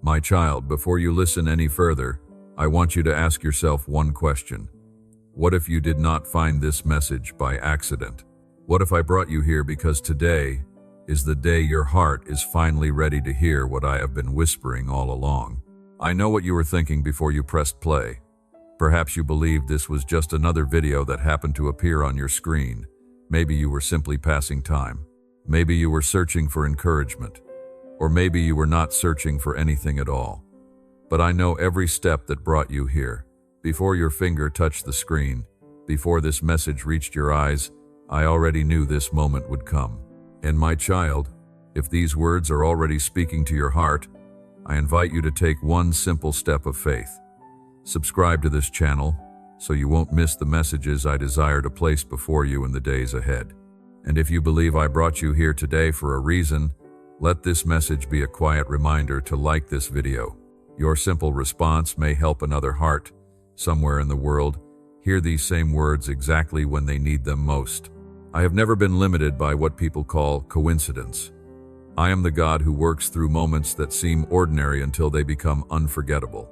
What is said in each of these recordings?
My child, before you listen any further, I want you to ask yourself one question. What if you did not find this message by accident? What if I brought you here because today is the day your heart is finally ready to hear what I have been whispering all along? I know what you were thinking before you pressed play. Perhaps you believed this was just another video that happened to appear on your screen. Maybe you were simply passing time. Maybe you were searching for encouragement. Or maybe you were not searching for anything at all. But I know every step that brought you here. Before your finger touched the screen, before this message reached your eyes, I already knew this moment would come. And my child, if these words are already speaking to your heart, I invite you to take one simple step of faith. Subscribe to this channel so you won't miss the messages I desire to place before you in the days ahead. And if you believe I brought you here today for a reason, let this message be a quiet reminder to like this video. Your simple response may help another heart, somewhere in the world, hear these same words exactly when they need them most. I have never been limited by what people call coincidence. I am the God who works through moments that seem ordinary until they become unforgettable.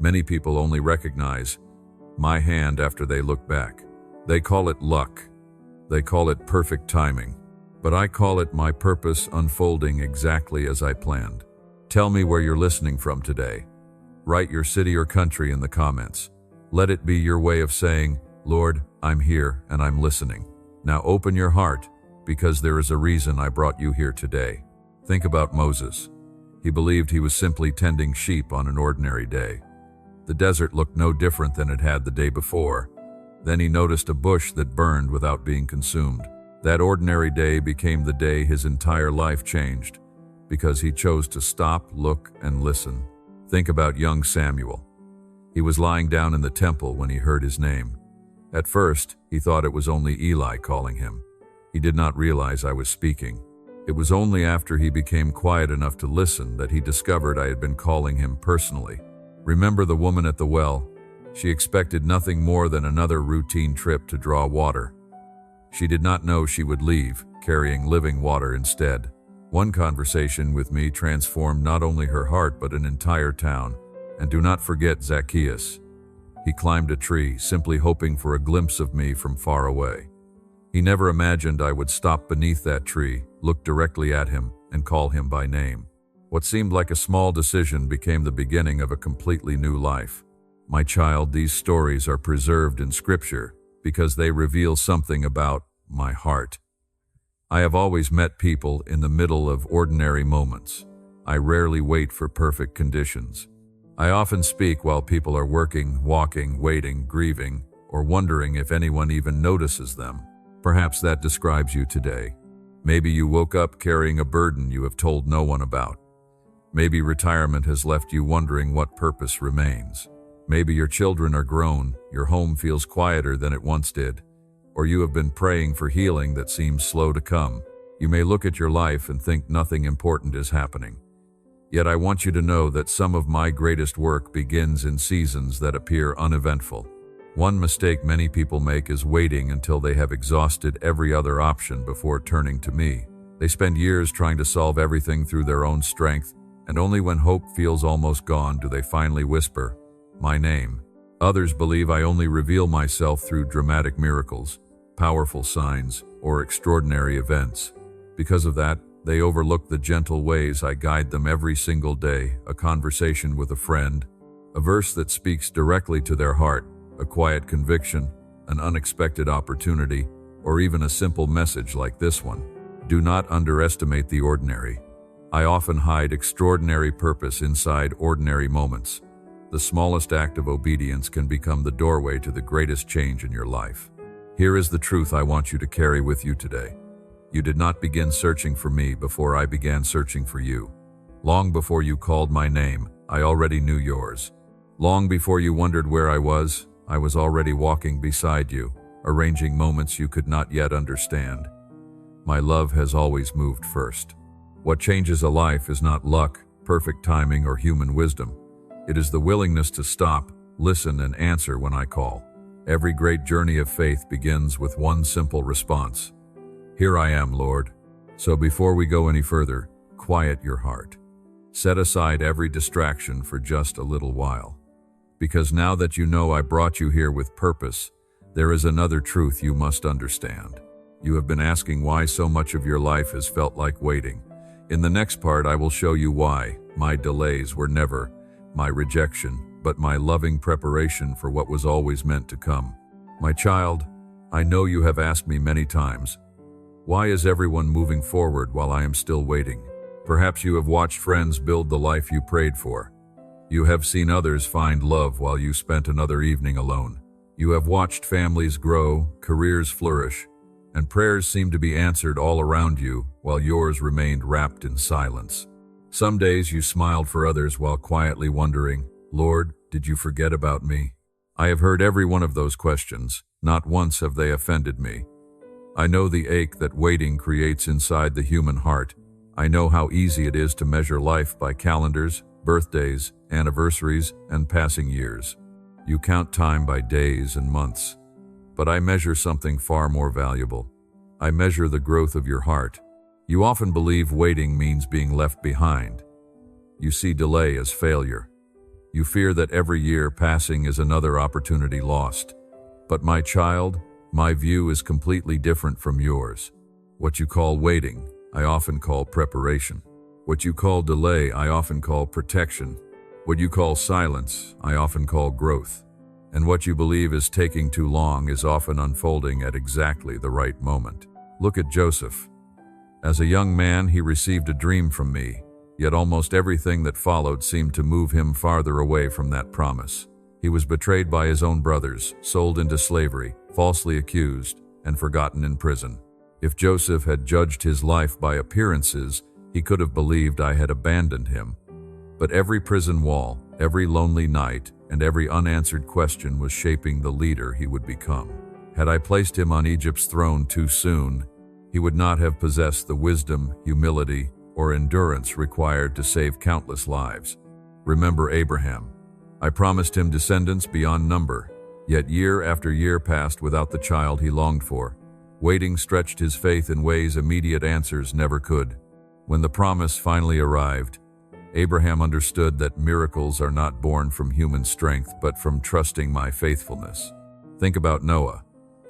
Many people only recognize my hand after they look back. They call it luck. They call it perfect timing. But I call it my purpose unfolding exactly as I planned. Tell me where you're listening from today. Write your city or country in the comments. Let it be your way of saying, Lord, I'm here and I'm listening. Now open your heart, because there is a reason I brought you here today. Think about Moses. He believed he was simply tending sheep on an ordinary day. The desert looked no different than it had the day before. Then he noticed a bush that burned without being consumed. That ordinary day became the day his entire life changed, because he chose to stop, look, and listen. Think about young Samuel. He was lying down in the temple when he heard his name. At first, he thought it was only Eli calling him. He did not realize I was speaking. It was only after he became quiet enough to listen that he discovered I had been calling him personally. Remember the woman at the well? She expected nothing more than another routine trip to draw water. She did not know she would leave, carrying living water instead. One conversation with me transformed not only her heart but an entire town. And do not forget Zacchaeus. He climbed a tree, simply hoping for a glimpse of me from far away. He never imagined I would stop beneath that tree, look directly at him, and call him by name. What seemed like a small decision became the beginning of a completely new life. My child, these stories are preserved in Scripture because they reveal something about my heart. I have always met people in the middle of ordinary moments. I rarely wait for perfect conditions. I often speak while people are working, walking, waiting, grieving, or wondering if anyone even notices them. Perhaps that describes you today. Maybe you woke up carrying a burden you have told no one about. Maybe retirement has left you wondering what purpose remains. Maybe your children are grown, your home feels quieter than it once did, or you have been praying for healing that seems slow to come. You may look at your life and think nothing important is happening. Yet I want you to know that some of my greatest work begins in seasons that appear uneventful. One mistake many people make is waiting until they have exhausted every other option before turning to me. They spend years trying to solve everything through their own strength, and only when hope feels almost gone do they finally whisper, my name. Others believe I only reveal myself through dramatic miracles, powerful signs, or extraordinary events. Because of that, they overlook the gentle ways I guide them every single day, a conversation with a friend, a verse that speaks directly to their heart, a quiet conviction, an unexpected opportunity, or even a simple message like this one. Do not underestimate the ordinary. I often hide extraordinary purpose inside ordinary moments. The smallest act of obedience can become the doorway to the greatest change in your life. Here is the truth I want you to carry with you today. You did not begin searching for me before I began searching for you. Long before you called my name, I already knew yours. Long before you wondered where I was already walking beside you, arranging moments you could not yet understand. My love has always moved first. What changes a life is not luck, perfect timing, or human wisdom. It is the willingness to stop, listen, and answer when I call. Every great journey of faith begins with one simple response. Here I am, Lord. So before we go any further, quiet your heart. Set aside every distraction for just a little while. Because now that you know I brought you here with purpose, there is another truth you must understand. You have been asking why so much of your life has felt like waiting. In the next part, I will show you why my delays were never my rejection, but my loving preparation for what was always meant to come. My child, I know you have asked me many times, why is everyone moving forward while I am still waiting? Perhaps you have watched friends build the life you prayed for. You have seen others find love while you spent another evening alone. You have watched families grow, careers flourish, and prayers seem to be answered all around you while yours remained wrapped in silence. Some days you smiled for others while quietly wondering, Lord, did you forget about me? I have heard every one of those questions. Not once have they offended me. I know the ache that waiting creates inside the human heart. I know how easy it is to measure life by calendars, birthdays, anniversaries, and passing years. You count time by days and months. But I measure something far more valuable. I measure the growth of your heart. You often believe waiting means being left behind. You see delay as failure. You fear that every year passing is another opportunity lost. But my child, my view is completely different from yours. What you call waiting, I often call preparation. What you call delay, I often call protection. What you call silence, I often call growth. And what you believe is taking too long is often unfolding at exactly the right moment. Look at Joseph. As a young man, he received a dream from me, yet almost everything that followed seemed to move him farther away from that promise. He was betrayed by his own brothers, sold into slavery, falsely accused, and forgotten in prison. If Joseph had judged his life by appearances, he could have believed I had abandoned him. But every prison wall, every lonely night, and every unanswered question was shaping the leader he would become. Had I placed him on Egypt's throne too soon, he would not have possessed the wisdom, humility, or endurance required to save countless lives. Remember Abraham. I promised him descendants beyond number, yet year after year passed without the child he longed for. Waiting stretched his faith in ways immediate answers never could. When the promise finally arrived, Abraham understood that miracles are not born from human strength but from trusting my faithfulness. Think about Noah.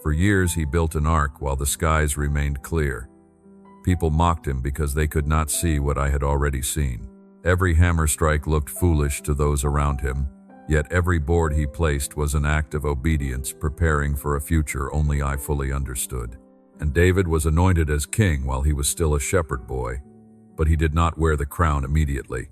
For years he built an ark while the skies remained clear. People mocked him because they could not see what I had already seen. Every hammer strike looked foolish to those around him, yet every board he placed was an act of obedience preparing for a future only I fully understood. And David was anointed as king while he was still a shepherd boy, but he did not wear the crown immediately.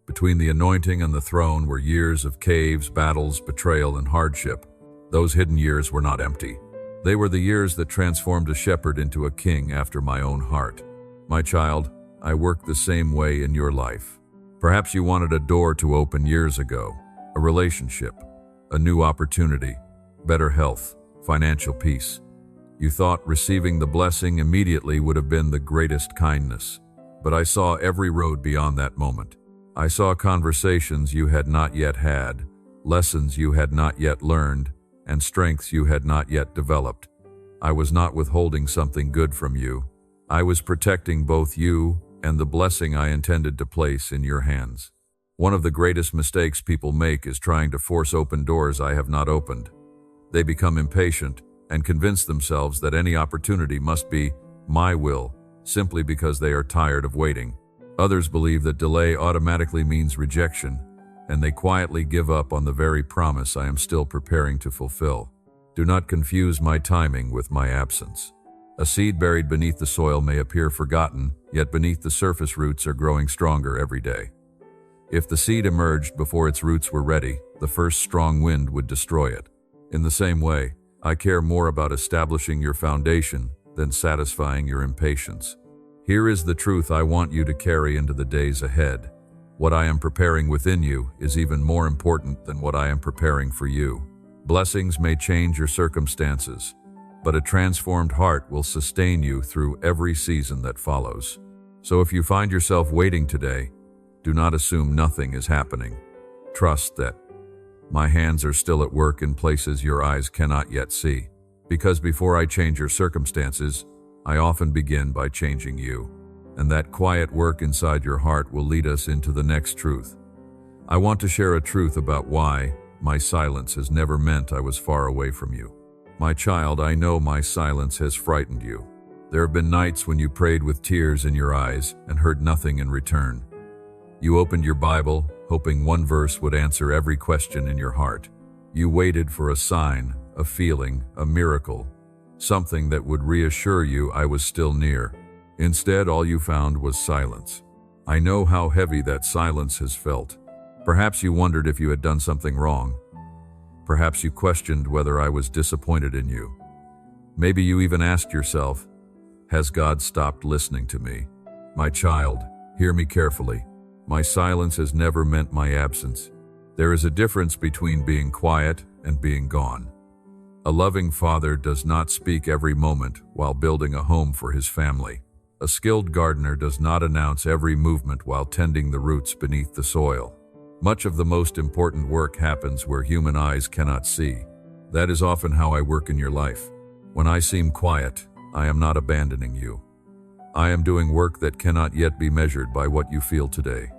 Between the anointing and the throne were years of caves, battles, betrayal, and hardship. Those hidden years were not empty. They were the years that transformed a shepherd into a king after my own heart. My child, I work the same way in your life. Perhaps you wanted a door to open years ago, a relationship, a new opportunity, better health, financial peace. You thought receiving the blessing immediately would have been the greatest kindness. But I saw every road beyond that moment. I saw conversations you had not yet had, lessons you had not yet learned, and strengths you had not yet developed. I was not withholding something good from you. I was protecting both you and the blessing I intended to place in your hands. One of the greatest mistakes people make is trying to force open doors I have not opened. They become impatient and convince themselves that any opportunity must be my will, simply because they are tired of waiting. Others believe that delay automatically means rejection, and they quietly give up on the very promise I am still preparing to fulfill. Do not confuse my timing with my absence. A seed buried beneath the soil may appear forgotten, yet beneath the surface roots are growing stronger every day. If the seed emerged before its roots were ready, the first strong wind would destroy it. In the same way, I care more about establishing your foundation than satisfying your impatience. Here is the truth I want you to carry into the days ahead. What I am preparing within you is even more important than what I am preparing for you. Blessings may change your circumstances, but a transformed heart will sustain you through every season that follows. So if you find yourself waiting today, do not assume nothing is happening. Trust that my hands are still at work in places your eyes cannot yet see. Because before I change your circumstances, I often begin by changing you. and that quiet work inside your heart will lead us into the next truth. I want to share a truth about why my silence has never meant I was far away from you. My child, I know my silence has frightened you. There have been nights when you prayed with tears in your eyes and heard nothing in return. You opened your Bible, hoping one verse would answer every question in your heart. You waited for a sign, a feeling, a miracle, something that would reassure you I was still near. Instead, all you found was silence. I know how heavy that silence has felt. Perhaps you wondered if you had done something wrong. Perhaps you questioned whether I was disappointed in you. Maybe you even asked yourself, has God stopped listening to me? My child, hear me carefully. My silence has never meant my absence. There is a difference between being quiet and being gone. A loving father does not speak every moment while building a home for his family. A skilled gardener does not announce every movement while tending the roots beneath the soil. Much of the most important work happens where human eyes cannot see. That is often how I work in your life. When I seem quiet, I am not abandoning you. I am doing work that cannot yet be measured by what you feel today.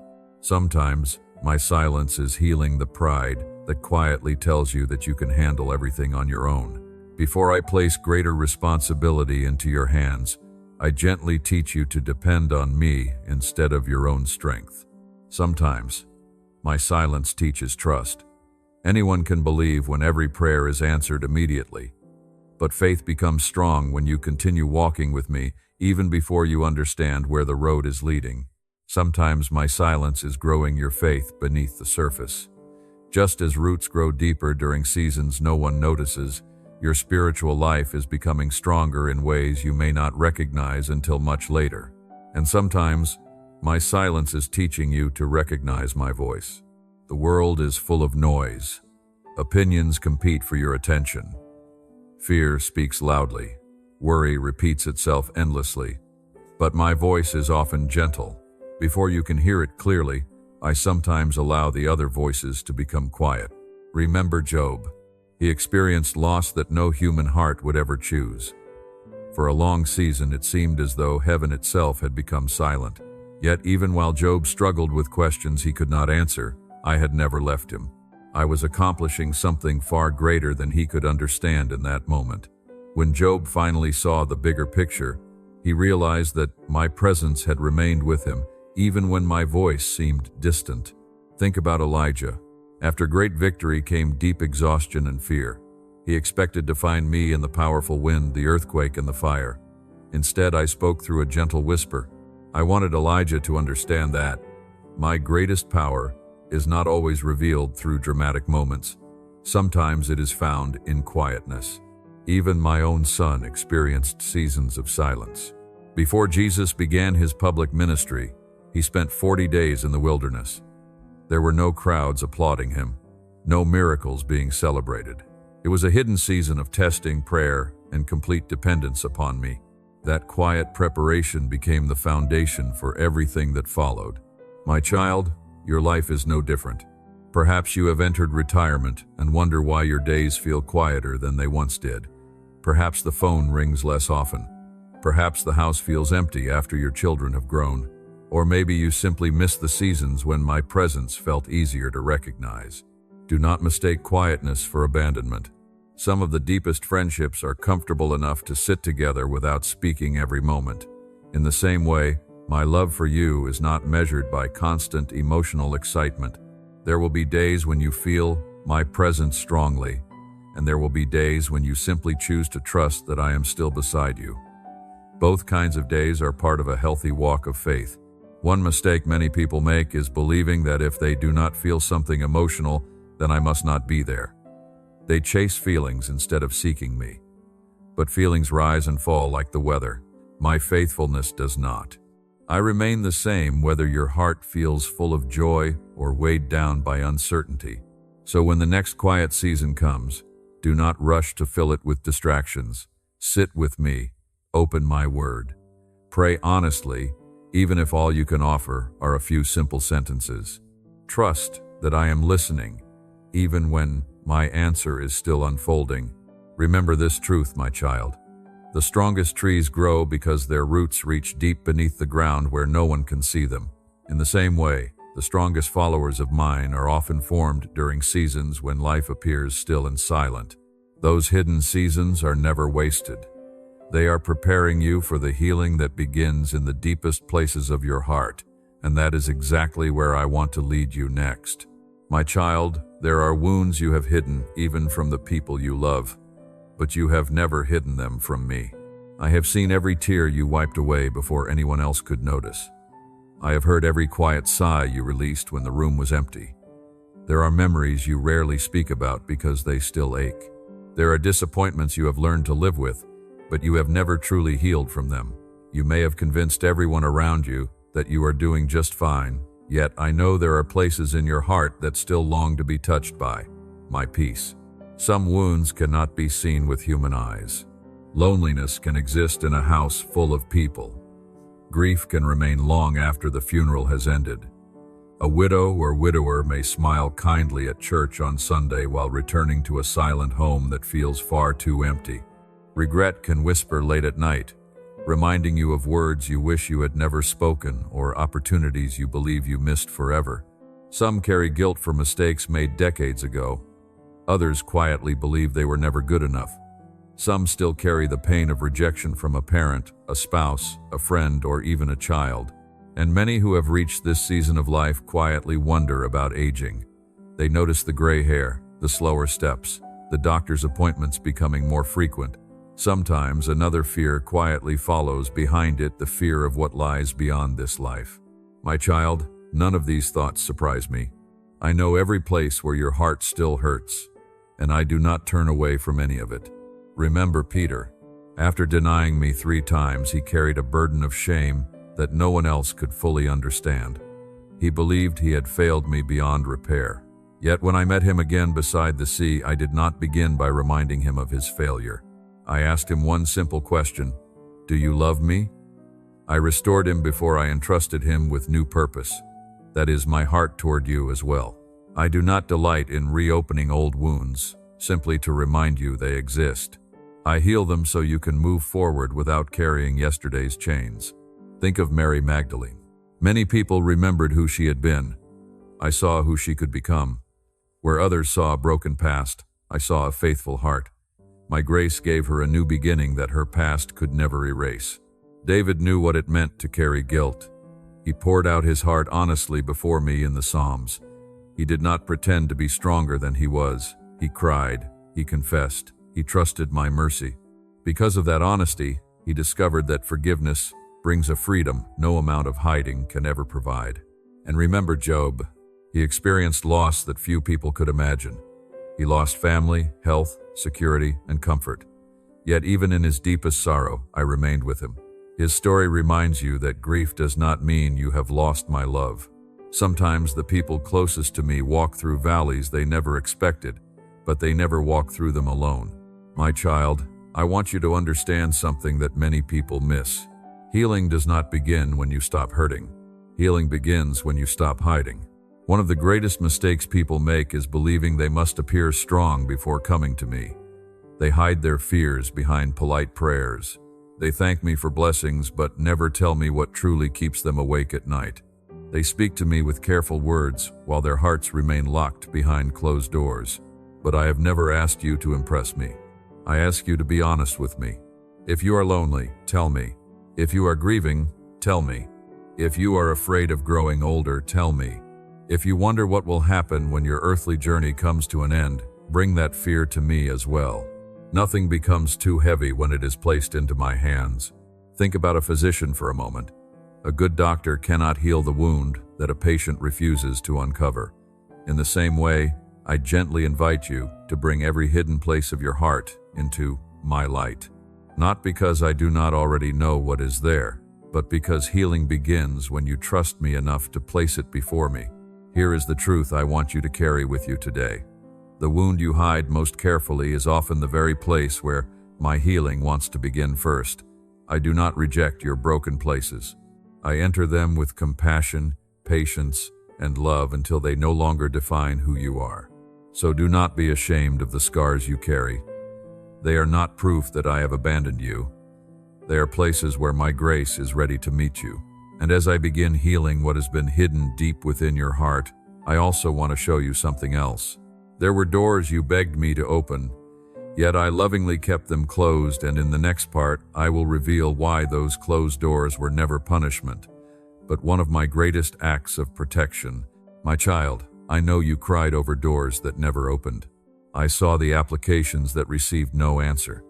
Sometimes, my silence is healing the pride that quietly tells you that you can handle everything on your own. Before I place greater responsibility into your hands, I gently teach you to depend on me instead of your own strength. Sometimes, my silence teaches trust. Anyone can believe when every prayer is answered immediately. But faith becomes strong when you continue walking with me even before you understand where the road is leading. Sometimes my silence is growing your faith beneath the surface. Just as roots grow deeper during seasons no one notices, your spiritual life is becoming stronger in ways you may not recognize until much later. And sometimes, my silence is teaching you to recognize my voice. The world is full of noise. Opinions compete for your attention. Fear speaks loudly. Worry repeats itself endlessly. But my voice is often gentle. Before you can hear it clearly, I sometimes allow the other voices to become quiet. Remember Job. He experienced loss that no human heart would ever choose. For a long season, it seemed as though heaven itself had become silent. Yet even while Job struggled with questions he could not answer, I had never left him. I was accomplishing something far greater than he could understand in that moment. When Job finally saw the bigger picture, he realized that my presence had remained with him, even when my voice seemed distant. Think about Elijah. After great victory came deep exhaustion and fear. He expected to find me in the powerful wind, the earthquake, and the fire. Instead, I spoke through a gentle whisper. I wanted Elijah to understand that my greatest power is not always revealed through dramatic moments. Sometimes it is found in quietness. Even my own son experienced seasons of silence. Before Jesus began his public ministry, he spent 40 days in the wilderness. There were no crowds applauding him, no miracles being celebrated. It was a hidden season of testing, prayer, and complete dependence upon me. That quiet preparation became the foundation for everything that followed. My child, your life is no different. Perhaps you have entered retirement and wonder why your days feel quieter than they once did. Perhaps the phone rings less often. Perhaps the house feels empty after your children have grown. Or maybe you simply miss the seasons when my presence felt easier to recognize. Do not mistake quietness for abandonment. Some of the deepest friendships are comfortable enough to sit together without speaking every moment. In the same way, my love for you is not measured by constant emotional excitement. There will be days when you feel my presence strongly, and there will be days when you simply choose to trust that I am still beside you. Both kinds of days are part of a healthy walk of faith. One mistake many people make is believing that if they do not feel something emotional, then I must not be there. They chase feelings instead of seeking me. But feelings rise and fall like the weather. My faithfulness does not. I remain the same whether your heart feels full of joy or weighed down by uncertainty. So when the next quiet season comes, do not rush to fill it with distractions. Sit with me. Open my word. Pray honestly, even if all you can offer are a few simple sentences. Trust that I am listening, even when my answer is still unfolding. Remember this truth, my child. The strongest trees grow because their roots reach deep beneath the ground where no one can see them. In the same way, the strongest followers of mine are often formed during seasons when life appears still and silent. Those hidden seasons are never wasted. They are preparing you for the healing that begins in the deepest places of your heart, and that is exactly where I want to lead you next. My child, there are wounds you have hidden even from the people you love, but you have never hidden them from me. I have seen every tear you wiped away before anyone else could notice. I have heard every quiet sigh you released when the room was empty. There are memories you rarely speak about because they still ache. There are disappointments you have learned to live with, but you have never truly healed from them. You may have convinced everyone around you that you are doing just fine, yet I know there are places in your heart that still long to be touched by my peace. Some wounds cannot be seen with human eyes. Loneliness can exist in a house full of people. Grief can remain long after the funeral has ended. A widow or widower may smile kindly at church on Sunday while returning to a silent home that feels far too empty. Regret can whisper late at night, reminding you of words you wish you had never spoken or opportunities you believe you missed forever. Some carry guilt for mistakes made decades ago. Others quietly believe they were never good enough. Some still carry the pain of rejection from a parent, a spouse, a friend, or even a child. And many who have reached this season of life quietly wonder about aging. They notice the gray hair, the slower steps, the doctor's appointments becoming more frequent. Sometimes another fear quietly follows behind it, the fear of what lies beyond this life. My child, none of these thoughts surprise me. I know every place where your heart still hurts, and I do not turn away from any of it. Remember Peter. After denying me 3 times, he carried a burden of shame that no one else could fully understand. He believed he had failed me beyond repair. Yet when I met him again beside the sea, I did not begin by reminding him of his failure. I asked him one simple question: "Do you love me?" I restored him before I entrusted him with new purpose. That is my heart toward you as well. I do not delight in reopening old wounds, simply to remind you they exist. I heal them so you can move forward without carrying yesterday's chains. Think of Mary Magdalene. Many people remembered who she had been. I saw who she could become. Where others saw a broken past, I saw a faithful heart. My grace gave her a new beginning that her past could never erase. David knew what it meant to carry guilt. He poured out his heart honestly before me in the Psalms. He did not pretend to be stronger than he was. He cried, he confessed, he trusted my mercy. Because of that honesty, he discovered that forgiveness brings a freedom no amount of hiding can ever provide. And remember Job. He experienced loss that few people could imagine. He lost family, health, security, and comfort. Yet even in his deepest sorrow, I remained with him. His story reminds you that grief does not mean you have lost my love. Sometimes the people closest to me walk through valleys they never expected, but they never walk through them alone. My child, I want you to understand something that many people miss. Healing does not begin when you stop hurting. Healing begins when you stop hiding. One of the greatest mistakes people make is believing they must appear strong before coming to me. They hide their fears behind polite prayers. They thank me for blessings but never tell me what truly keeps them awake at night. They speak to me with careful words while their hearts remain locked behind closed doors. But I have never asked you to impress me. I ask you to be honest with me. If you are lonely, tell me. If you are grieving, tell me. If you are afraid of growing older, tell me. If you wonder what will happen when your earthly journey comes to an end, bring that fear to me as well. Nothing becomes too heavy when it is placed into my hands. Think about a physician for a moment. A good doctor cannot heal the wound that a patient refuses to uncover. In the same way, I gently invite you to bring every hidden place of your heart into my light. Not because I do not already know what is there, but because healing begins when you trust me enough to place it before me. Here is the truth I want you to carry with you today. The wound you hide most carefully is often the very place where my healing wants to begin first. I do not reject your broken places. I enter them with compassion, patience, and love until they no longer define who you are. So do not be ashamed of the scars you carry. They are not proof that I have abandoned you. They are places where my grace is ready to meet you. And as I begin healing what has been hidden deep within your heart, I also want to show you something else. There were doors you begged me to open, yet I lovingly kept them closed, and in the next part, I will reveal why those closed doors were never punishment, but one of my greatest acts of protection. My child, I know you cried over doors that never opened. I saw the applications that received no answer.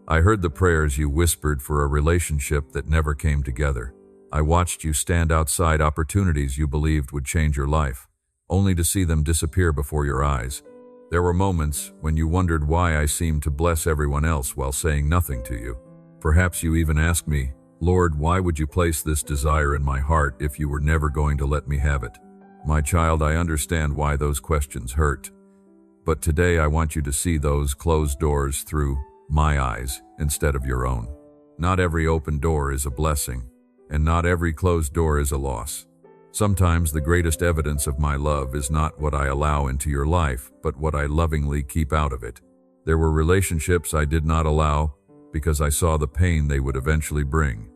I heard the prayers you whispered for a relationship that never came together. I watched you stand outside opportunities you believed would change your life, only to see them disappear before your eyes. There were moments when you wondered why I seemed to bless everyone else while saying nothing to you. Perhaps you even asked me, Lord, why would you place this desire in my heart if you were never going to let me have it? My child, I understand why those questions hurt. But today I want you to see those closed doors through my eyes instead of your own. Not every open door is a blessing, and not every closed door is a loss. Sometimes the greatest evidence of my love is not what I allow into your life, but what I lovingly keep out of it. There were relationships I did not allow because I saw the pain they would eventually bring.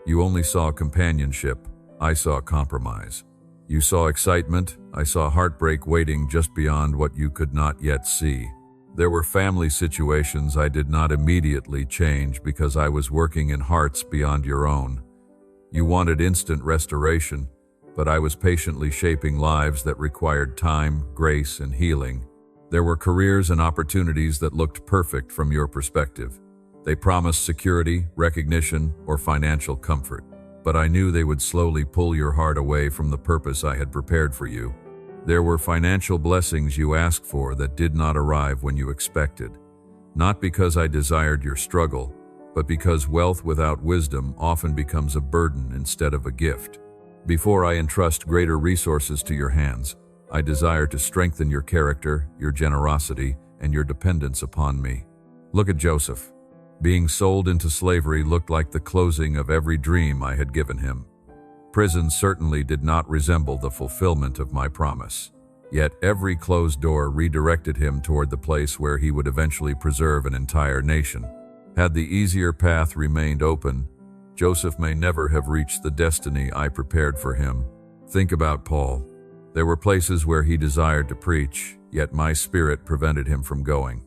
You only saw companionship, I saw compromise. You saw excitement, I saw heartbreak waiting just beyond what you could not yet see. There were family situations I did not immediately change because I was working in hearts beyond your own. You wanted instant restoration, but I was patiently shaping lives that required time, grace, and healing. There were careers and opportunities that looked perfect from your perspective. They promised security, recognition, or financial comfort, but I knew they would slowly pull your heart away from the purpose I had prepared for you. There were financial blessings you asked for that did not arrive when you expected, not because I desired your struggle, but because wealth without wisdom often becomes a burden instead of a gift. Before I entrust greater resources to your hands, I desire to strengthen your character, your generosity, and your dependence upon me. Look at Joseph. Being sold into slavery looked like the closing of every dream I had given him. Prison certainly did not resemble the fulfillment of my promise. Yet every closed door redirected him toward the place where he would eventually preserve an entire nation. Had the easier path remained open, Joseph may never have reached the destiny I prepared for him. Think about Paul. There were places where he desired to preach, yet my spirit prevented him from going.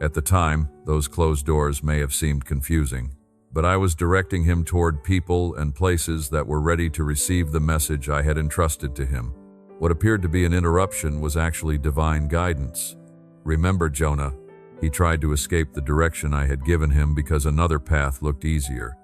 At the time, those closed doors may have seemed confusing, but I was directing him toward people and places that were ready to receive the message I had entrusted to him. What appeared to be an interruption was actually divine guidance. Remember Jonah? He tried to escape the direction I had given him because another path looked easier,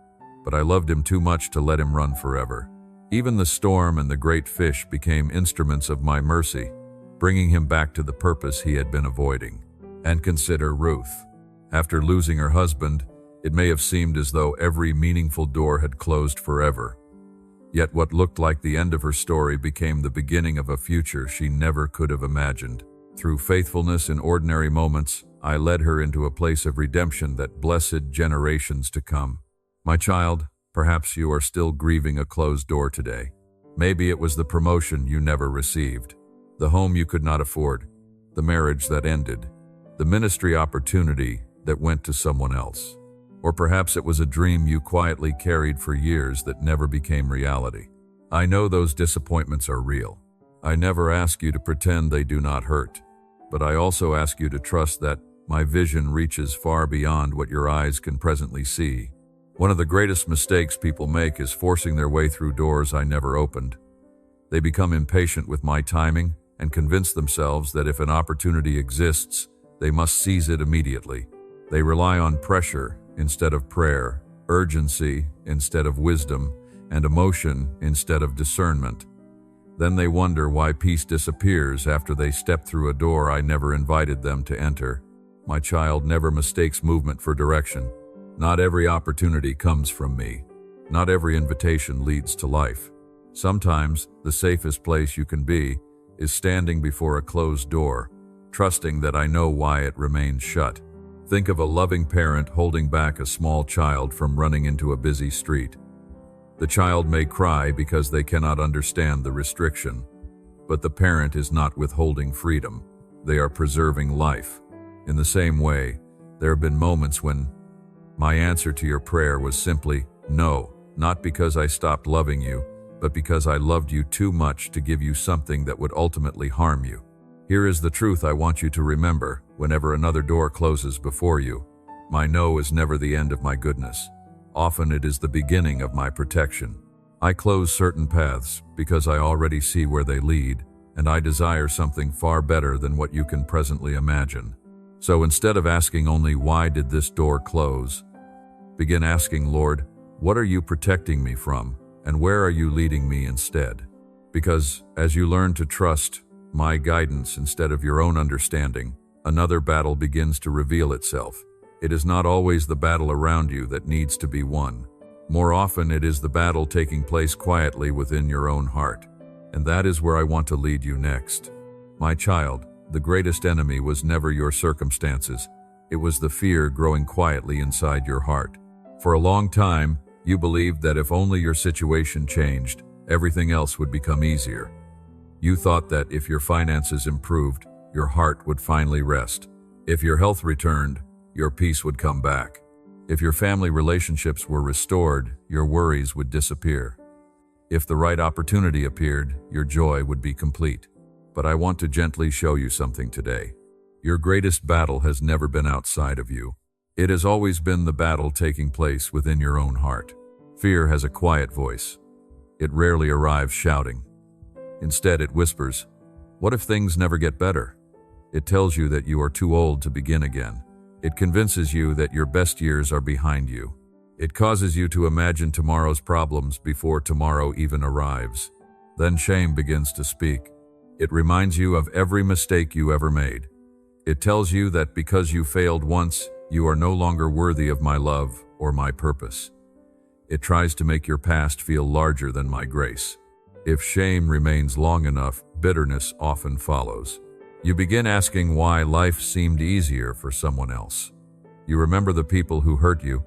but I loved him too much to let him run forever. Even the storm and the great fish became instruments of my mercy, bringing him back to the purpose he had been avoiding. And consider Ruth. After losing her husband, it may have seemed as though every meaningful door had closed forever. Yet what looked like the end of her story became the beginning of a future she never could have imagined. Through faithfulness in ordinary moments, I led her into a place of redemption that blessed generations to come. My child, perhaps you are still grieving a closed door today. Maybe it was the promotion you never received, the home you could not afford, the marriage that ended, the ministry opportunity that went to someone else. Or perhaps it was a dream you quietly carried for years that never became reality. I know those disappointments are real. I never ask you to pretend they do not hurt, but I also ask you to trust that my vision reaches far beyond what your eyes can presently see. One of the greatest mistakes people make is forcing their way through doors I never opened. They become impatient with my timing and convince themselves that if an opportunity exists, they must seize it immediately. They rely on pressure instead of prayer, urgency instead of wisdom, and emotion instead of discernment. Then they wonder why peace disappears after they step through a door I never invited them to enter. My child never mistakes movement for direction. Not every opportunity comes from me. Not every invitation leads to life. Sometimes the safest place you can be is standing before a closed door, trusting that I know why it remains shut. Think of a loving parent holding back a small child from running into a busy street. The child may cry because they cannot understand the restriction, but the parent is not withholding freedom. They are preserving life. In the same way, there have been moments when My answer to your prayer was simply, no, not because I stopped loving you, but because I loved you too much to give you something that would ultimately harm you. Here is the truth I want you to remember whenever another door closes before you. My no is never the end of my goodness. Often it is the beginning of my protection. I close certain paths because I already see where they lead, and I desire something far better than what you can presently imagine. So instead of asking only why did this door close, begin asking, Lord, what are you protecting me from, and where are you leading me instead? Because as you learn to trust my guidance instead of your own understanding, another battle begins to reveal itself. It is not always the battle around you that needs to be won. More often, it is the battle taking place quietly within your own heart. And that is where I want to lead you next. My child, the greatest enemy was never your circumstances. It was the fear growing quietly inside your heart. For a long time, you believed that if only your situation changed, everything else would become easier. You thought that if your finances improved, your heart would finally rest. If your health returned, your peace would come back. If your family relationships were restored, your worries would disappear. If the right opportunity appeared, your joy would be complete. But I want to gently show you something today. Your greatest battle has never been outside of you. It has always been the battle taking place within your own heart. Fear has a quiet voice. It rarely arrives shouting. Instead, it whispers, "What if things never get better?" It tells you that you are too old to begin again. It convinces you that your best years are behind you. It causes you to imagine tomorrow's problems before tomorrow even arrives. Then shame begins to speak. It reminds you of every mistake you ever made. It tells you that because you failed once, you are no longer worthy of my love or my purpose. It tries to make your past feel larger than my grace. If shame remains long enough, bitterness often follows. You begin asking why life seemed easier for someone else. You remember the people who hurt you,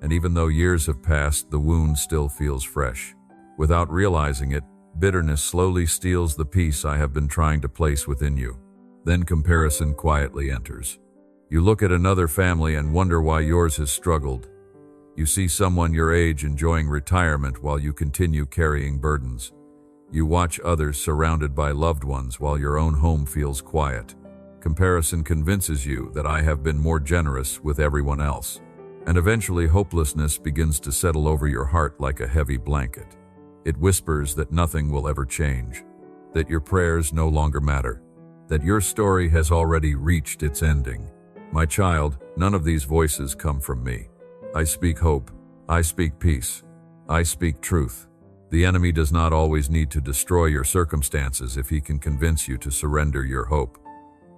and even though years have passed, the wound still feels fresh. Without realizing it, bitterness slowly steals the peace I have been trying to place within you. Then comparison quietly enters. You look at another family and wonder why yours has struggled. You see someone your age enjoying retirement while you continue carrying burdens. You watch others surrounded by loved ones while your own home feels quiet. Comparison convinces you that I have been more generous with everyone else. And eventually hopelessness begins to settle over your heart like a heavy blanket. It whispers that nothing will ever change, that your prayers no longer matter, that your story has already reached its ending. My child, none of these voices come from me. I speak hope. I speak peace. I speak truth. The enemy does not always need to destroy your circumstances if he can convince you to surrender your hope.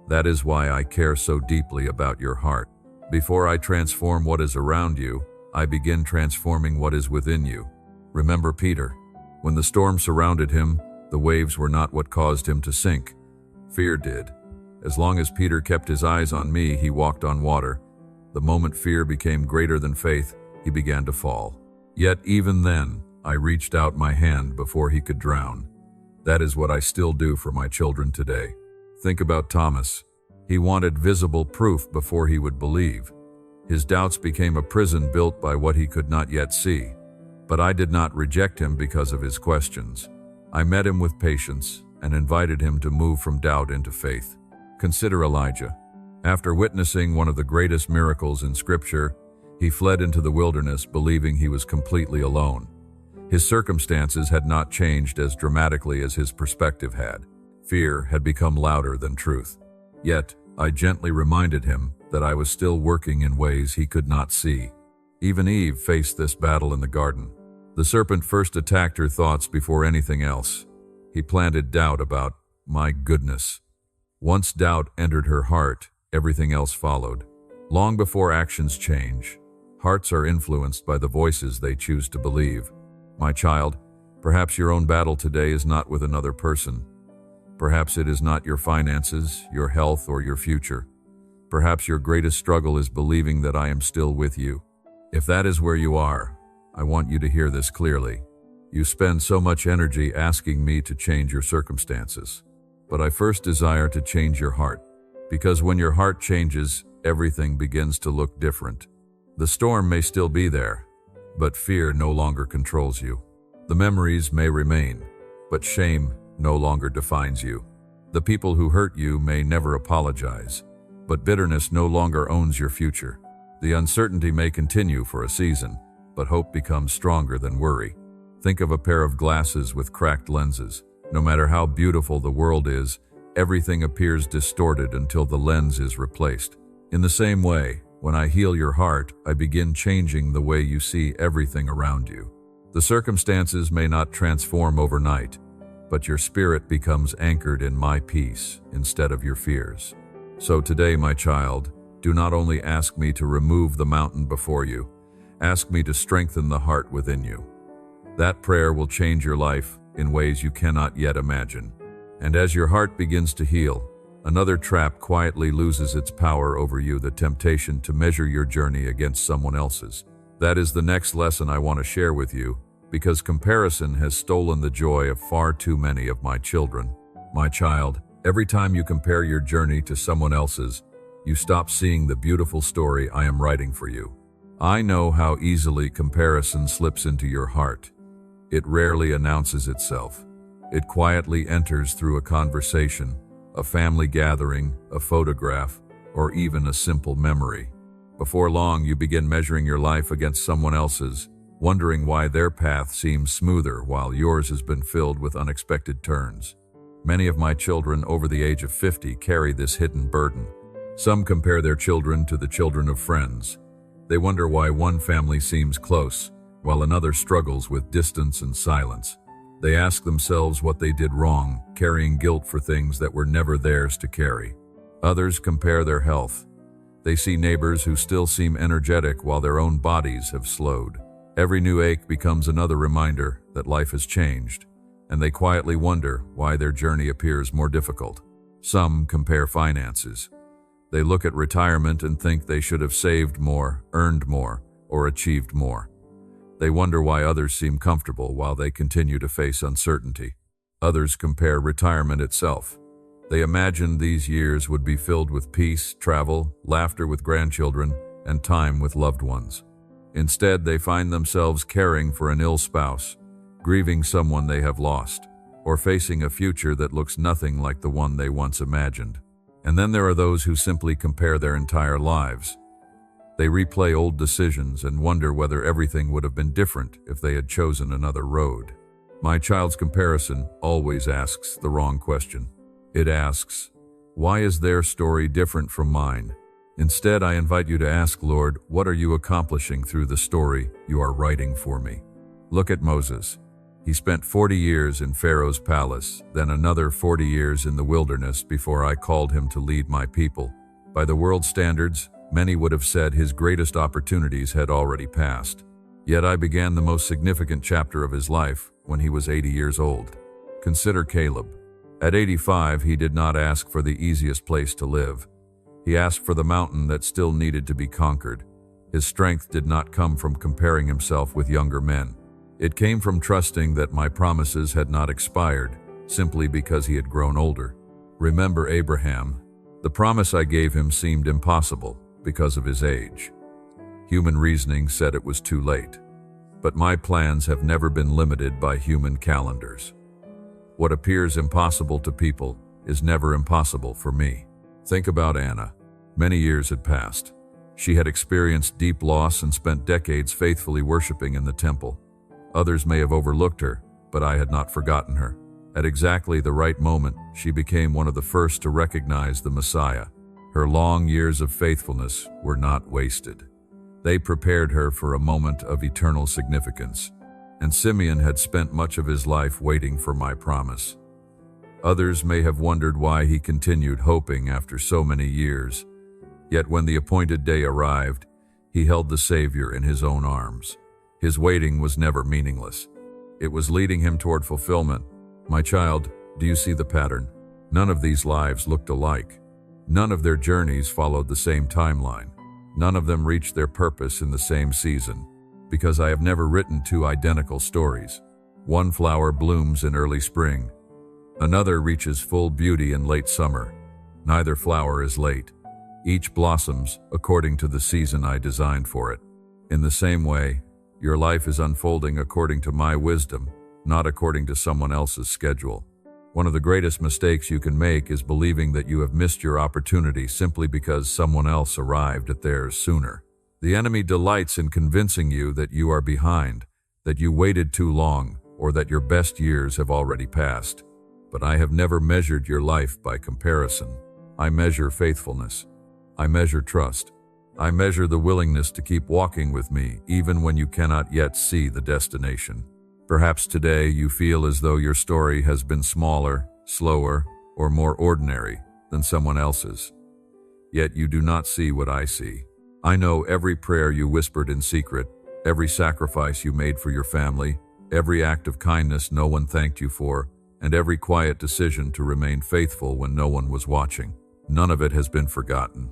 That is why I care so deeply about your heart. Before I transform what is around you, I begin transforming what is within you. Remember Peter. When the storm surrounded him, the waves were not what caused him to sink. Fear did. As long as Peter kept his eyes on me, he walked on water. The moment fear became greater than faith, he began to fall. Yet even then, I reached out my hand before he could drown. That is what I still do for my children today. Think about Thomas. He wanted visible proof before he would believe. His doubts became a prison built by what he could not yet see. But I did not reject him because of his questions. I met him with patience and invited him to move from doubt into faith. Consider Elijah. After witnessing one of the greatest miracles in Scripture, he fled into the wilderness believing he was completely alone. His circumstances had not changed as dramatically as his perspective had. Fear had become louder than truth. Yet, I gently reminded him that I was still working in ways he could not see. Even Eve faced this battle in the garden. The serpent first attacked her thoughts before anything else. He planted doubt about my goodness. Once doubt entered her heart, everything else followed. Long before actions change, hearts are influenced by the voices they choose to believe. My child, perhaps your own battle today is not with another person. Perhaps it is not your finances, your health, or your future. Perhaps your greatest struggle is believing that I am still with you. If that is where you are, I want you to hear this clearly. You spend so much energy asking me to change your circumstances. But I first desire to change your heart. Because when your heart changes, everything begins to look different. The storm may still be there, but fear no longer controls you. The memories may remain, but shame no longer defines you. The people who hurt you may never apologize, but bitterness no longer owns your future. The uncertainty may continue for a season, but hope becomes stronger than worry. Think of a pair of glasses with cracked lenses. No matter how beautiful the world is, everything appears distorted until the lens is replaced. In the same way, when I heal your heart, I begin changing the way you see everything around you. The circumstances may not transform overnight, but your spirit becomes anchored in my peace instead of your fears. So today, my child, do not only ask me to remove the mountain before you, ask me to strengthen the heart within you. That prayer will change your life in ways you cannot yet imagine. And as your heart begins to heal, another trap quietly loses its power over you, the temptation to measure your journey against someone else's. That is the next lesson I want to share with you, because comparison has stolen the joy of far too many of my children. My child, every time you compare your journey to someone else's, you stop seeing the beautiful story I am writing for you. I know how easily comparison slips into your heart. It rarely announces itself. It quietly enters through a conversation, a family gathering, a photograph, or even a simple memory. Before long, you begin measuring your life against someone else's, wondering why their path seems smoother while yours has been filled with unexpected turns. Many of my children over the age of 50 carry this hidden burden. Some compare their children to the children of friends. They wonder why one family seems close, while another struggles with distance and silence. They ask themselves what they did wrong, carrying guilt for things that were never theirs to carry. Others compare their health. They see neighbors who still seem energetic while their own bodies have slowed. Every new ache becomes another reminder that life has changed, and they quietly wonder why their journey appears more difficult. Some compare finances. They look at retirement and think they should have saved more, earned more, or achieved more. They wonder why others seem comfortable while they continue to face uncertainty. Others compare retirement itself. They imagine these years would be filled with peace, travel, laughter with grandchildren, and time with loved ones. Instead, they find themselves caring for an ill spouse, grieving someone they have lost, or facing a future that looks nothing like the one they once imagined. And then there are those who simply compare their entire lives. They replay old decisions and wonder whether everything would have been different if they had chosen another road. My child's comparison always asks the wrong question. It asks, why is their story different from mine? Instead, I invite you to ask, Lord, what are you accomplishing through the story you are writing for me? Look at Moses. He spent 40 years in Pharaoh's palace, then another 40 years in the wilderness before I called him to lead my people. By the world's standards, many would have said his greatest opportunities had already passed. Yet I began the most significant chapter of his life when he was 80 years old. Consider Caleb. At 85, he did not ask for the easiest place to live. He asked for the mountain that still needed to be conquered. His strength did not come from comparing himself with younger men. It came from trusting that my promises had not expired, simply because he had grown older. Remember Abraham. The promise I gave him seemed impossible because of his age. Human reasoning said it was too late. But my plans have never been limited by human calendars. What appears impossible to people is never impossible for me. Think about Anna. Many years had passed. She had experienced deep loss and spent decades faithfully worshiping in the temple. Others may have overlooked her, but I had not forgotten her. At exactly the right moment, she became one of the first to recognize the Messiah. Her long years of faithfulness were not wasted. They prepared her for a moment of eternal significance. And Simeon had spent much of his life waiting for my promise. Others may have wondered why he continued hoping after so many years. Yet when the appointed day arrived, he held the Savior in his own arms. His waiting was never meaningless. It was leading him toward fulfillment. My child, do you see the pattern? None of these lives looked alike. None of their journeys followed the same timeline. None of them reached their purpose in the same season, because I have never written two identical stories. One flower blooms in early spring. Another reaches full beauty in late summer. Neither flower is late. Each blossoms according to the season I designed for it. In the same way, your life is unfolding according to my wisdom, not according to someone else's schedule. One of the greatest mistakes you can make is believing that you have missed your opportunity simply because someone else arrived at theirs sooner. The enemy delights in convincing you that you are behind, that you waited too long, or that your best years have already passed. But I have never measured your life by comparison. I measure faithfulness. I measure trust. I measure the willingness to keep walking with me even when you cannot yet see the destination. Perhaps today you feel as though your story has been smaller, slower, or more ordinary than someone else's. Yet you do not see what I see. I know every prayer you whispered in secret, every sacrifice you made for your family, every act of kindness no one thanked you for, and every quiet decision to remain faithful when no one was watching. None of it has been forgotten.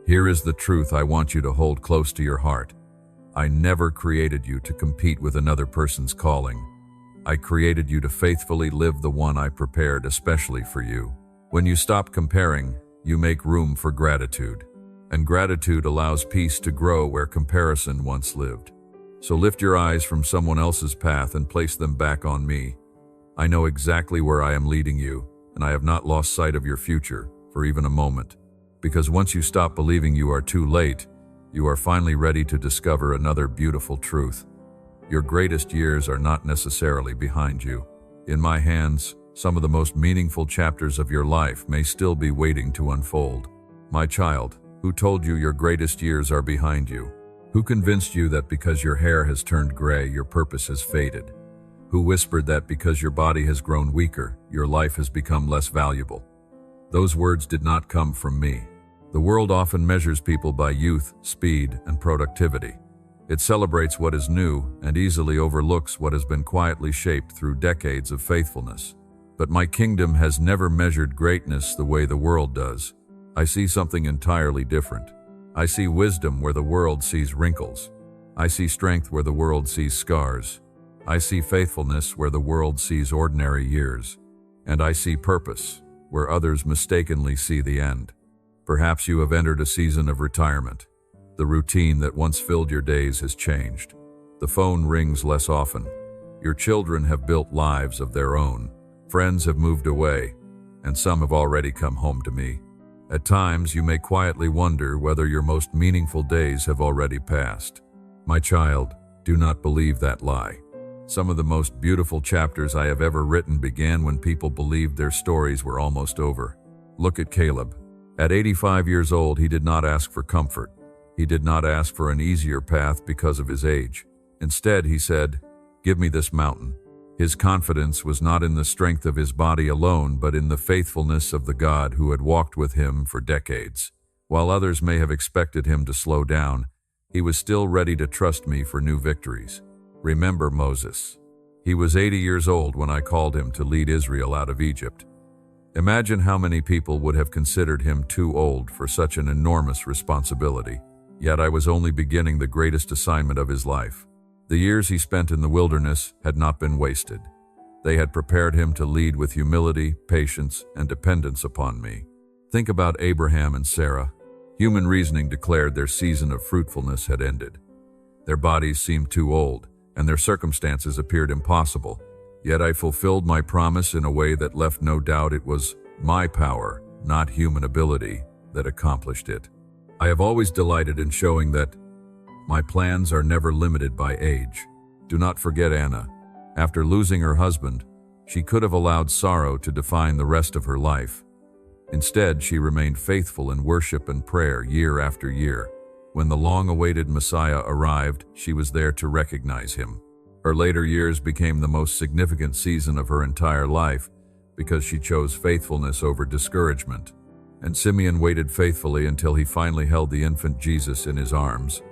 Here is the truth I want you to hold close to your heart. I never created you to compete with another person's calling. I created you to faithfully live the one I prepared especially for you. When you stop comparing, you make room for gratitude. And gratitude allows peace to grow where comparison once lived. So lift your eyes from someone else's path and place them back on me. I know exactly where I am leading you, and I have not lost sight of your future for even a moment. Because once you stop believing you are too late, you are finally ready to discover another beautiful truth. Your greatest years are not necessarily behind you. In my hands, some of the most meaningful chapters of your life may still be waiting to unfold. My child, who told you your greatest years are behind you? Who convinced you that because your hair has turned gray, your purpose has faded? Who whispered that because your body has grown weaker, your life has become less valuable? Those words did not come from me. The world often measures people by youth, speed, and productivity. It celebrates what is new and easily overlooks what has been quietly shaped through decades of faithfulness. But my kingdom has never measured greatness the way the world does. I see something entirely different. I see wisdom where the world sees wrinkles. I see strength where the world sees scars. I see faithfulness where the world sees ordinary years. And I see purpose where others mistakenly see the end. Perhaps you have entered a season of retirement. The routine that once filled your days has changed. The phone rings less often. Your children have built lives of their own. Friends have moved away, and some have already come home to me. At times, you may quietly wonder whether your most meaningful days have already passed. My child, do not believe that lie. Some of the most beautiful chapters I have ever written began when people believed their stories were almost over. Look at Caleb. At 85 years old, he did not ask for comfort. He did not ask for an easier path because of his age. Instead, he said, "Give me this mountain." His confidence was not in the strength of his body alone, but in the faithfulness of the God who had walked with him for decades. While others may have expected him to slow down, he was still ready to trust me for new victories. Remember Moses. He was 80 years old when I called him to lead Israel out of Egypt. Imagine how many people would have considered him too old for such an enormous responsibility. Yet I was only beginning the greatest assignment of his life. The years he spent in the wilderness had not been wasted. They had prepared him to lead with humility, patience, and dependence upon me. Think about Abraham and Sarah. Human reasoning declared their season of fruitfulness had ended. Their bodies seemed too old, and their circumstances appeared impossible. Yet I fulfilled my promise in a way that left no doubt it was my power, not human ability, that accomplished it. I have always delighted in showing that my plans are never limited by age. Do not forget Anna. After losing her husband, she could have allowed sorrow to define the rest of her life. Instead, she remained faithful in worship and prayer year after year. When the long-awaited Messiah arrived, she was there to recognize him. Her later years became the most significant season of her entire life because she chose faithfulness over discouragement. And Simeon waited faithfully until he finally held the infant Jesus in his arms.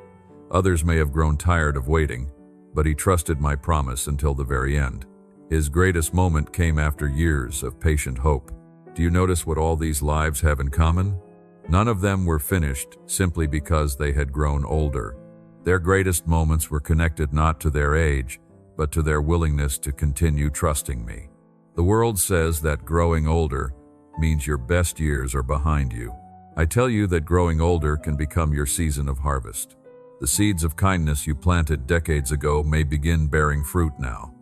Others may have grown tired of waiting, but he trusted my promise until the very end. His greatest moment came after years of patient hope. Do you notice what all these lives have in common? None of them were finished simply because they had grown older. Their greatest moments were connected not to their age, but to their willingness to continue trusting me. The world says that growing older means your best years are behind you. I tell you that growing older can become your season of harvest. The seeds of kindness you planted decades ago may begin bearing fruit now.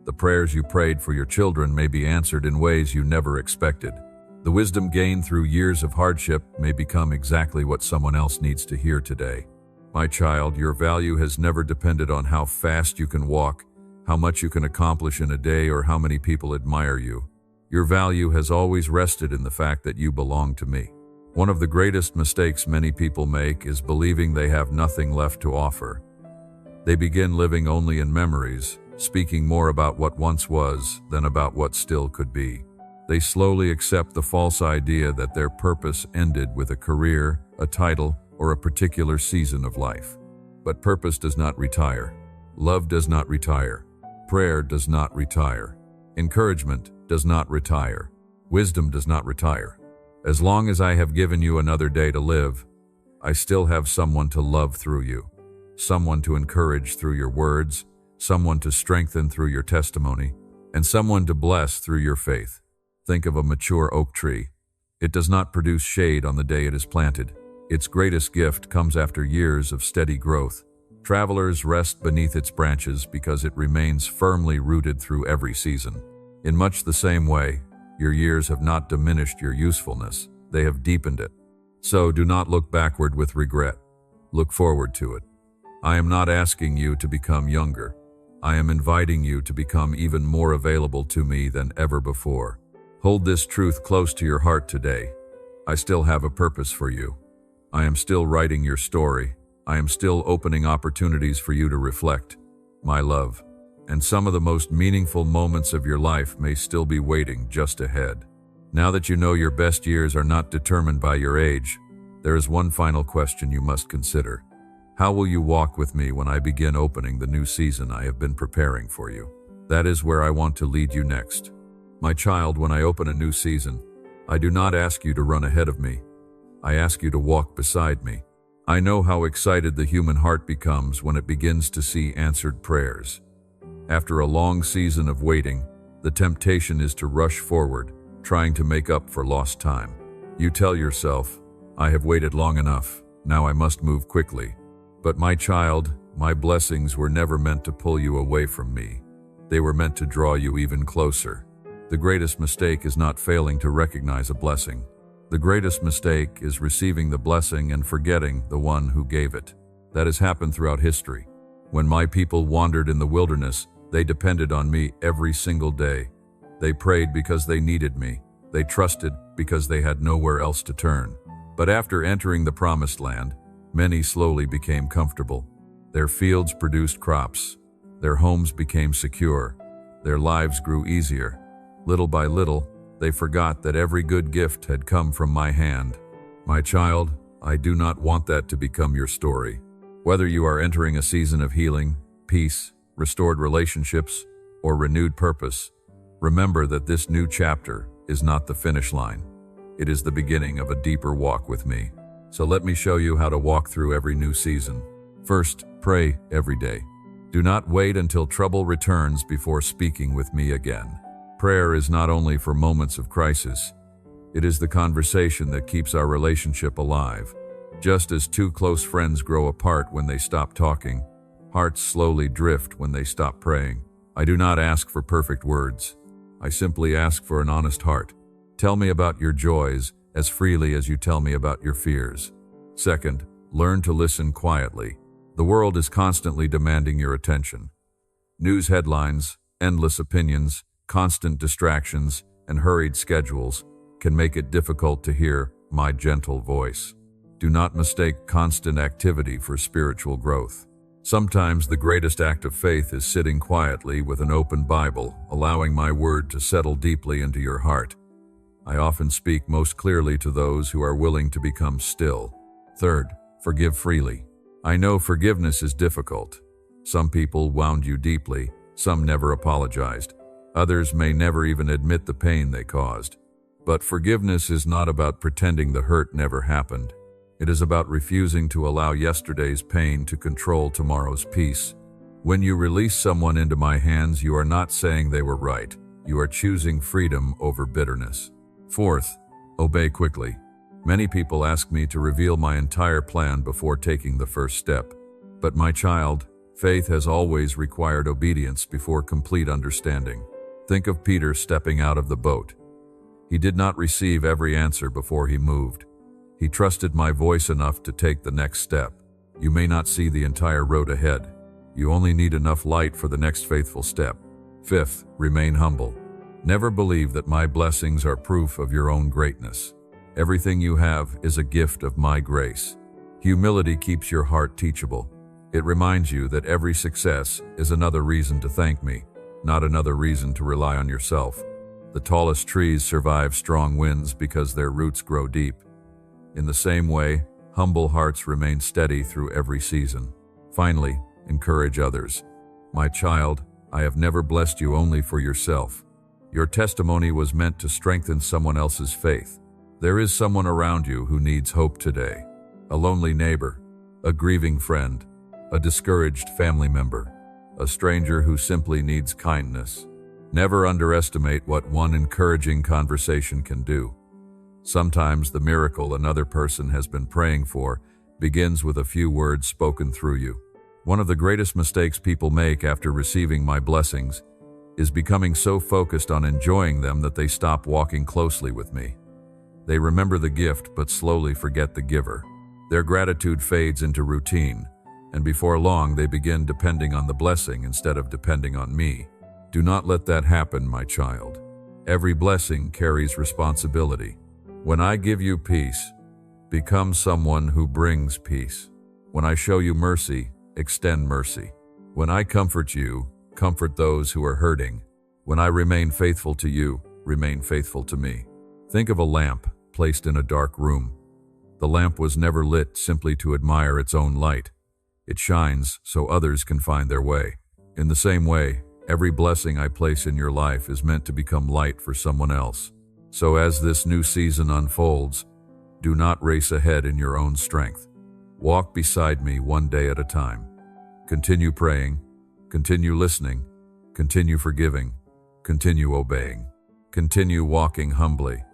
The prayers you prayed for your children may be answered in ways you never expected. The wisdom gained through years of hardship may become exactly what someone else needs to hear today. My child, your value has never depended on how fast you can walk, how much you can accomplish in a day, or how many people admire you. Your value has always rested in the fact that you belong to me. One of the greatest mistakes many people make is believing they have nothing left to offer. They begin living only in memories, speaking more about what once was than about what still could be. They slowly accept the false idea that their purpose ended with a career, a title, or a particular season of life. But purpose does not retire. Love does not retire. Prayer does not retire. Encouragement does not retire. Wisdom does not retire. As long as I have given you another day to live, I still have someone to love through you, someone to encourage through your words, someone to strengthen through your testimony, and someone to bless through your faith. Think of a mature oak tree. It does not produce shade on the day it is planted. Its greatest gift comes after years of steady growth. Travelers rest beneath its branches because it remains firmly rooted through every season. In much the same way, your years have not diminished your usefulness, they have deepened it. So do not look backward with regret. Look forward to it. I am not asking you to become younger. I am inviting you to become even more available to me than ever before. Hold this truth close to your heart today. I still have a purpose for you. I am still writing your story. I am still opening opportunities for you to reflect, my love. And some of the most meaningful moments of your life may still be waiting just ahead. Now that you know your best years are not determined by your age, there is one final question you must consider. How will you walk with me when I begin opening the new season I have been preparing for you? That is where I want to lead you next. My child, when I open a new season, I do not ask you to run ahead of me. I ask you to walk beside me. I know how excited the human heart becomes when it begins to see answered prayers. After a long season of waiting, the temptation is to rush forward, trying to make up for lost time. You tell yourself, I have waited long enough, now I must move quickly. But my child, my blessings were never meant to pull you away from me. They were meant to draw you even closer. The greatest mistake is not failing to recognize a blessing. The greatest mistake is receiving the blessing and forgetting the one who gave it. That has happened throughout history. When my people wandered in the wilderness, they depended on me every single day. They prayed because they needed me. They trusted because they had nowhere else to turn. But after entering the promised land, many slowly became comfortable. Their fields produced crops. Their homes became secure. Their lives grew easier. Little by little, they forgot that every good gift had come from my hand. My child, I do not want that to become your story. Whether you are entering a season of healing, peace, restored relationships, or renewed purpose, remember that this new chapter is not the finish line. It is the beginning of a deeper walk with me. So let me show you how to walk through every new season. First, pray every day. Do not wait until trouble returns before speaking with me again. Prayer is not only for moments of crisis. It is the conversation that keeps our relationship alive. Just as two close friends grow apart when they stop talking, hearts slowly drift when they stop praying. I do not ask for perfect words. I simply ask for an honest heart. Tell me about your joys as freely as you tell me about your fears. Second, learn to listen quietly. The world is constantly demanding your attention. News headlines, endless opinions, constant distractions, and hurried schedules can make it difficult to hear my gentle voice. Do not mistake constant activity for spiritual growth. Sometimes the greatest act of faith is sitting quietly with an open Bible, allowing my word to settle deeply into your heart. I often speak most clearly to those who are willing to become still. Third, forgive freely. I know forgiveness is difficult. Some people wound you deeply, some never apologized. Others may never even admit the pain they caused. But forgiveness is not about pretending the hurt never happened. It is about refusing to allow yesterday's pain to control tomorrow's peace. When you release someone into my hands, you are not saying they were right. You are choosing freedom over bitterness. Fourth, obey quickly. Many people ask me to reveal my entire plan before taking the first step. But my child, faith has always required obedience before complete understanding. Think of Peter stepping out of the boat. He did not receive every answer before he moved. He trusted my voice enough to take the next step. You may not see the entire road ahead. You only need enough light for the next faithful step. Fifth, remain humble. Never believe that my blessings are proof of your own greatness. Everything you have is a gift of my grace. Humility keeps your heart teachable. It reminds you that every success is another reason to thank me, not another reason to rely on yourself. The tallest trees survive strong winds because their roots grow deep. In the same way, humble hearts remain steady through every season. Finally, encourage others. My child, I have never blessed you only for yourself. Your testimony was meant to strengthen someone else's faith. There is someone around you who needs hope today. A lonely neighbor, a grieving friend, a discouraged family member, a stranger who simply needs kindness. Never underestimate what one encouraging conversation can do. Sometimes the miracle another person has been praying for begins with a few words spoken through you. One of the greatest mistakes people make after receiving my blessings is becoming so focused on enjoying them that they stop walking closely with me. They remember the gift but slowly forget the giver. Their gratitude fades into routine, and before long they begin depending on the blessing instead of depending on me. Do not let that happen, my child. Every blessing carries responsibility. When I give you peace, become someone who brings peace. When I show you mercy, extend mercy. When I comfort you, comfort those who are hurting. When I remain faithful to you, remain faithful to me. Think of a lamp placed in a dark room. The lamp was never lit simply to admire its own light. It shines so others can find their way. In the same way, every blessing I place in your life is meant to become light for someone else. So as this new season unfolds, do not race ahead in your own strength. Walk beside me one day at a time. Continue praying, continue listening, continue forgiving, continue obeying, continue walking humbly,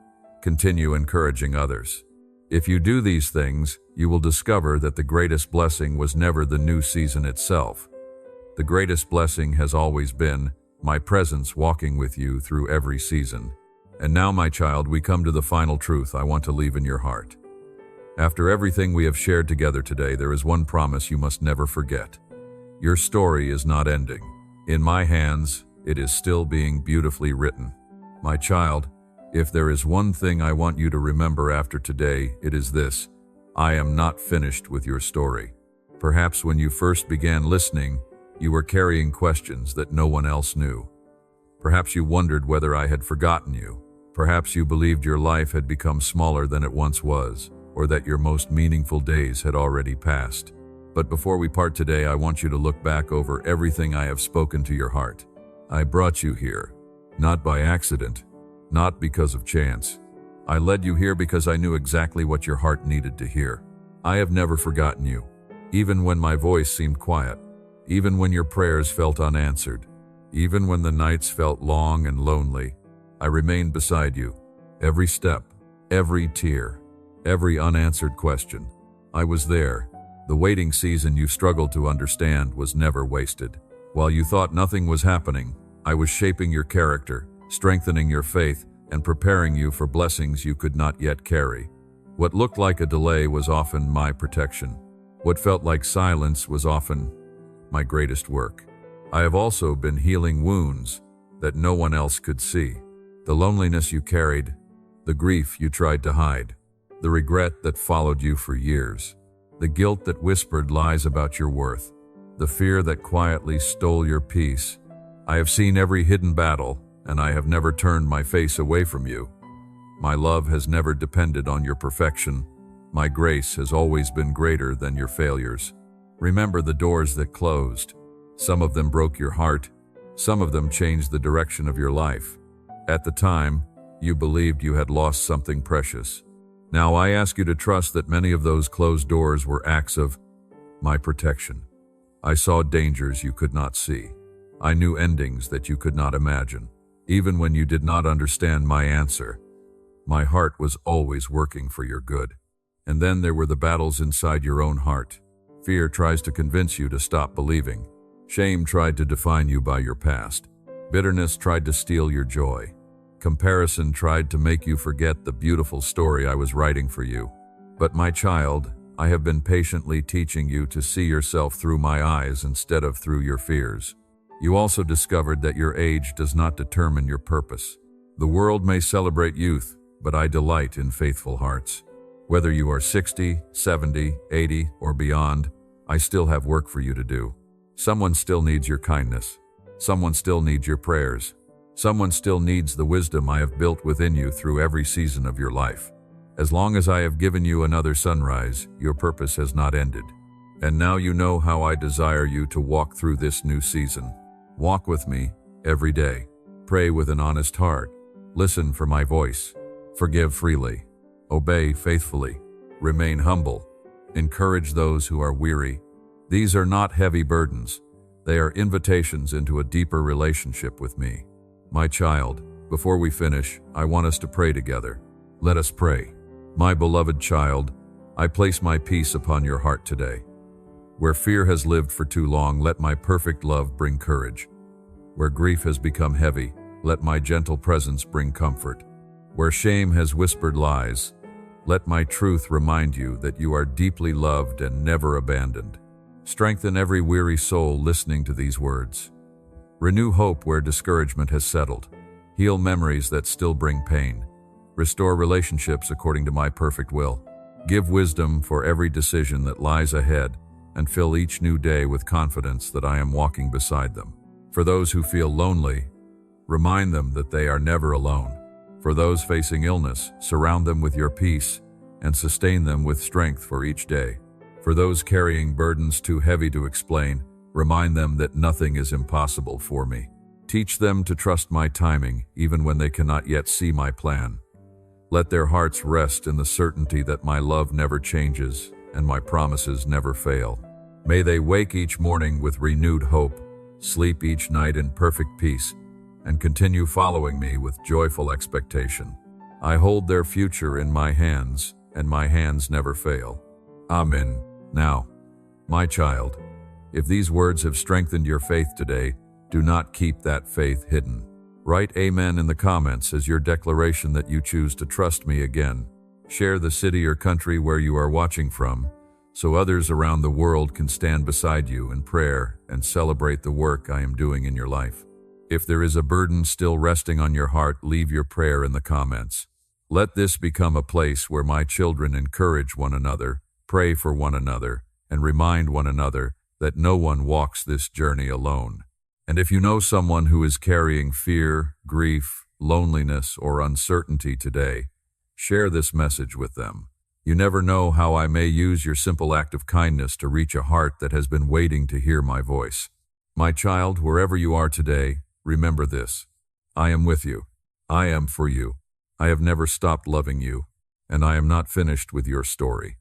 continue encouraging others. If you do these things, you will discover that the greatest blessing was never the new season itself. The greatest blessing has always been my presence walking with you through every season. And now, my child, we come to the final truth I want to leave in your heart. After everything we have shared together today, there is one promise you must never forget. Your story is not ending. In my hands, it is still being beautifully written. My child, if there is one thing I want you to remember after today, it is this: I am not finished with your story. Perhaps when you first began listening, you were carrying questions that no one else knew. Perhaps you wondered whether I had forgotten you. Perhaps you believed your life had become smaller than it once was, or that your most meaningful days had already passed. But before we part today, I want you to look back over everything I have spoken to your heart. I brought you here, not by accident, not because of chance. I led you here because I knew exactly what your heart needed to hear. I have never forgotten you, even when my voice seemed quiet, even when your prayers felt unanswered, even when the nights felt long and lonely. I remained beside you. Every step, every tear, every unanswered question. I was there. The waiting season you struggled to understand was never wasted. While you thought nothing was happening, I was shaping your character, strengthening your faith, and preparing you for blessings you could not yet carry. What looked like a delay was often my protection. What felt like silence was often my greatest work. I have also been healing wounds that no one else could see. The loneliness you carried, the grief you tried to hide, the regret that followed you for years, the guilt that whispered lies about your worth, the fear that quietly stole your peace. I have seen every hidden battle, and I have never turned my face away from you. My love has never depended on your perfection. My grace has always been greater than your failures. Remember the doors that closed. Some of them broke your heart. Some of them changed the direction of your life. At the time, you believed you had lost something precious. Now I ask you to trust that many of those closed doors were acts of my protection. I saw dangers you could not see. I knew endings that you could not imagine. Even when you did not understand my answer, my heart was always working for your good. And then there were the battles inside your own heart. Fear tries to convince you to stop believing. Shame tried to define you by your past. Bitterness tried to steal your joy. Comparison tried to make you forget the beautiful story I was writing for you. But my child, I have been patiently teaching you to see yourself through my eyes instead of through your fears. You also discovered that your age does not determine your purpose. The world may celebrate youth, but I delight in faithful hearts. Whether you are 60, 70, 80, or beyond, I still have work for you to do. Someone still needs your kindness. Someone still needs your prayers. Someone still needs the wisdom I have built within you through every season of your life. As long as I have given you another sunrise, your purpose has not ended. And now you know how I desire you to walk through this new season. Walk with me every day. Pray with an honest heart. Listen for my voice. Forgive freely. Obey faithfully. Remain humble. Encourage those who are weary. These are not heavy burdens. They are invitations into a deeper relationship with me. My child, before we finish, I want us to pray together. Let us pray. My beloved child, I place my peace upon your heart today. Where fear has lived for too long, let my perfect love bring courage. Where grief has become heavy, let my gentle presence bring comfort. Where shame has whispered lies, let my truth remind you that you are deeply loved and never abandoned. Strengthen every weary soul listening to these words. Renew hope where discouragement has settled. Heal memories that still bring pain. Restore relationships according to my perfect will. Give wisdom for every decision that lies ahead, and fill each new day with confidence that I am walking beside them. For those who feel lonely, remind them that they are never alone. For those facing illness, surround them with your peace and sustain them with strength for each day. For those carrying burdens too heavy to explain, remind them that nothing is impossible for me. Teach them to trust my timing even when they cannot yet see my plan. Let their hearts rest in the certainty that my love never changes and my promises never fail. May they wake each morning with renewed hope, sleep each night in perfect peace, and continue following me with joyful expectation. I hold their future in my hands, and my hands never fail. Amen. Now, my child, if these words have strengthened your faith today, do not keep that faith hidden. Write Amen in the comments as your declaration that you choose to trust me again. Share the city or country where you are watching from, so others around the world can stand beside you in prayer and celebrate the work I am doing in your life. If there is a burden still resting on your heart, leave your prayer in the comments. Let this become a place where my children encourage one another, pray for one another, and remind one another that no one walks this journey alone. And if you know someone who is carrying fear, grief, loneliness, or uncertainty today, share this message with them. You never know how I may use your simple act of kindness to reach a heart that has been waiting to hear my voice. My child, wherever you are today, remember this. I am with you. I am for you. I have never stopped loving you, and I am not finished with your story.